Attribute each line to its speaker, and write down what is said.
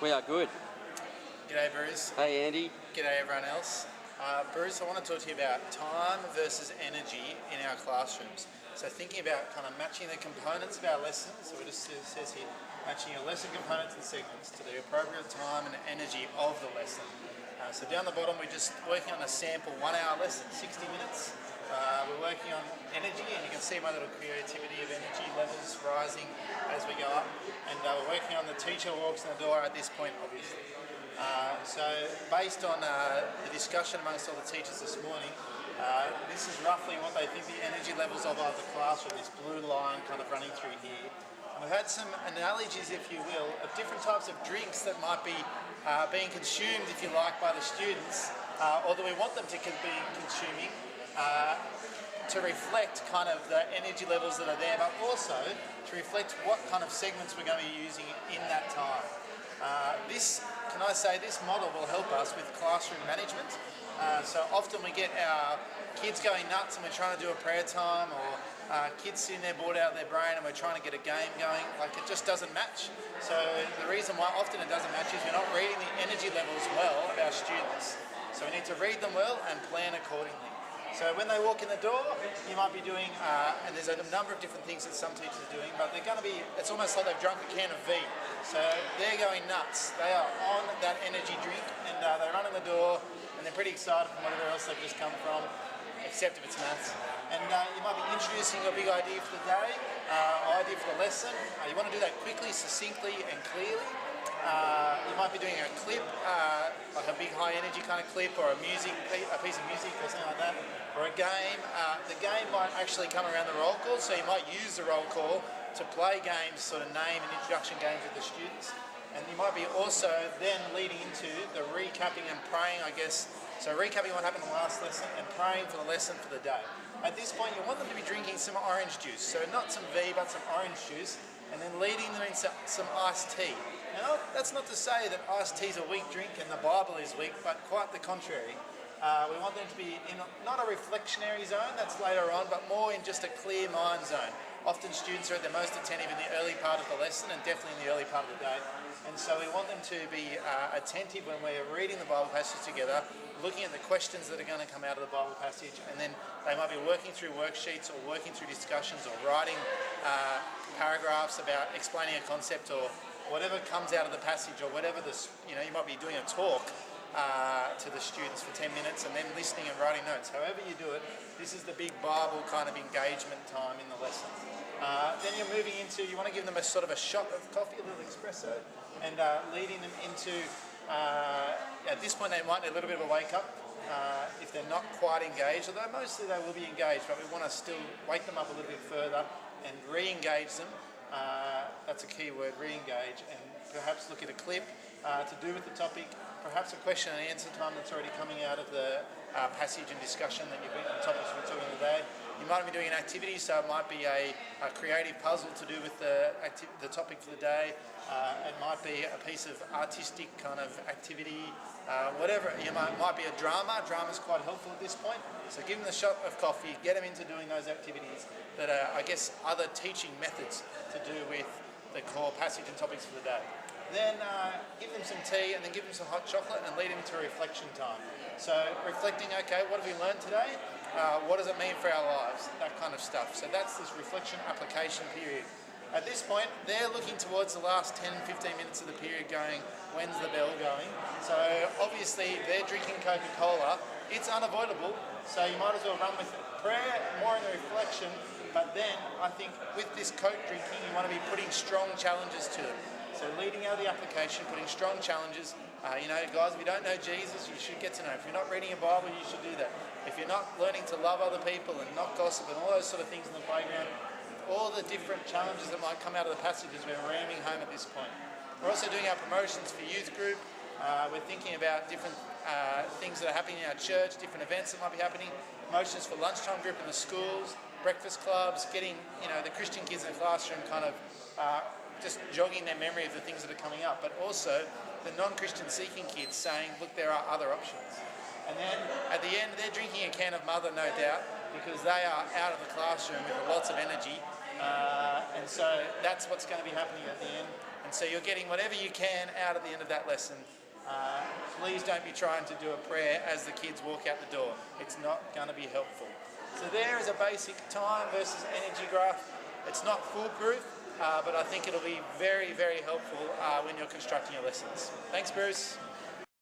Speaker 1: We are good.
Speaker 2: G'day Bruce.
Speaker 1: Hey Andy.
Speaker 2: G'day everyone else. Bruce, I want to talk to you about time versus energy in our classrooms. So thinking about kind of matching the components of our lessons, so it just says here, matching your lesson components and segments to the appropriate time and energy of the lesson. So down the bottom we're just working on a sample 1 hour lesson, 60 minutes. We're working on energy, and you can see my little creativity of energy levels rising as we go up. And we're working on the teacher walks in the door at this point, obviously. So based on the discussion amongst all the teachers this morning, this is roughly what they think the energy levels of the classroom, this blue line kind of running through here. And we've had some analogies, if you will, of different types of drinks that might be being consumed, if you like, by the students, or that we want them to be consuming, to reflect kind of the energy levels that are there, but also to reflect what kind of segments we're going to be using in that time. This model will help us with classroom management. So often we get our kids going nuts and we're trying to do a prayer time, or kids sitting there bored out of their brain and we're trying to get a game going. Like, it just doesn't match. So the reason why often it doesn't match is we're not reading the energy levels well of our students. So we need to read them well and plan accordingly. So when they walk in the door, you might be doing, and there's a number of different things that some teachers are doing, but they're going to be, it's almost like they've drunk a can of V. So they're going nuts. They are on that energy drink, and they run in the door, and they're pretty excited from whatever else they've just come from, except if it's maths. And you might be introducing a big idea for the day, idea for the lesson. You want to do that quickly, succinctly, and clearly. You might be doing a clip, like a big high energy kind of clip, or a piece of music or something like that, or a game. The game might actually come around the roll call, so you might use the roll call to play games, sort of name and introduction games with the students. And you might be also then leading into the recapping and praying, I guess. So recapping what happened in the last lesson and praying for the lesson for the day. At this point you want them to be drinking some orange juice, so not some V but some orange juice, and then leading them into some iced tea. Now, that's not to say that iced tea is a weak drink and the Bible is weak, but quite the contrary. We want them to be in not a reflectionary zone, that's later on, but more in just a clear mind zone. Often students are at their most attentive in the early part of the lesson, and definitely in the early part of the day. And so we want them to be attentive when we're reading the Bible passage together, looking at the questions that are going to come out of the Bible passage, and then they might be working through worksheets or working through discussions or writing paragraphs about explaining a concept or whatever comes out of the passage, or whatever this, you might be doing a talk to the students for 10 minutes and then listening and writing notes. However you do it, this is the big Bible kind of engagement time in the lesson. Then you're moving into, you want to give them a sort of a shot of coffee, a little espresso, and leading them into, at this point they might need a little bit of a wake up if they're not quite engaged, although mostly they will be engaged, but we want to still wake them up a little bit further and re-engage them. That's a key word, re-engage, and perhaps look at a clip to do with the topic, perhaps a question and answer time that's already coming out of the passage and discussion that you've been, the topics we're talking today. You might be doing an activity, so it might be a creative puzzle to do with the topic for the day. It might be a piece of artistic kind of activity, whatever. Might be a drama. Drama's quite helpful at this point. So give them the shot of coffee, get them into doing those activities that are, I guess, other teaching methods to do with the core passage and topics for the day. Then give them some tea, and then give them some hot chocolate, and lead them into reflection time. So reflecting, okay, what have we learned today? What does it mean for our lives? That kind of stuff. So that's this reflection application period. At this point, they're looking towards the last 10-15 minutes of the period going, when's the bell going? So obviously they're drinking Coca-Cola. It's unavoidable, so you might as well run with it. Prayer, more in the reflection, but then I think with this Coke drinking, you want to be putting strong challenges to them. So leading out of the application, putting strong challenges. Guys, if you don't know Jesus, you should get to know. If you're not reading your Bible, you should do that. If you're not learning to love other people and not gossip and all those sort of things in the playground, all the different challenges that might come out of the passage as we're ramming home at this point. We're also doing our promotions for youth group. We're thinking about different things that are happening in our church, different events that might be happening, promotions for lunchtime group in the schools, breakfast clubs, getting the Christian kids in the classroom kind of just jogging their memory of the things that are coming up, but also the non-Christian seeking kids saying, look, there are other options. And then at the end, they're drinking a can of Mother, no doubt, because they are out of the classroom with lots of energy And so that's what's going to be happening at the end. And so you're getting whatever you can out at the end of that lesson. Please don't be trying to do a prayer as the kids walk out the door. It's not going to be helpful. So there is a basic time versus energy graph. It's not foolproof, but I think it'll be very, very helpful when you're constructing your lessons. Thanks, Bruce.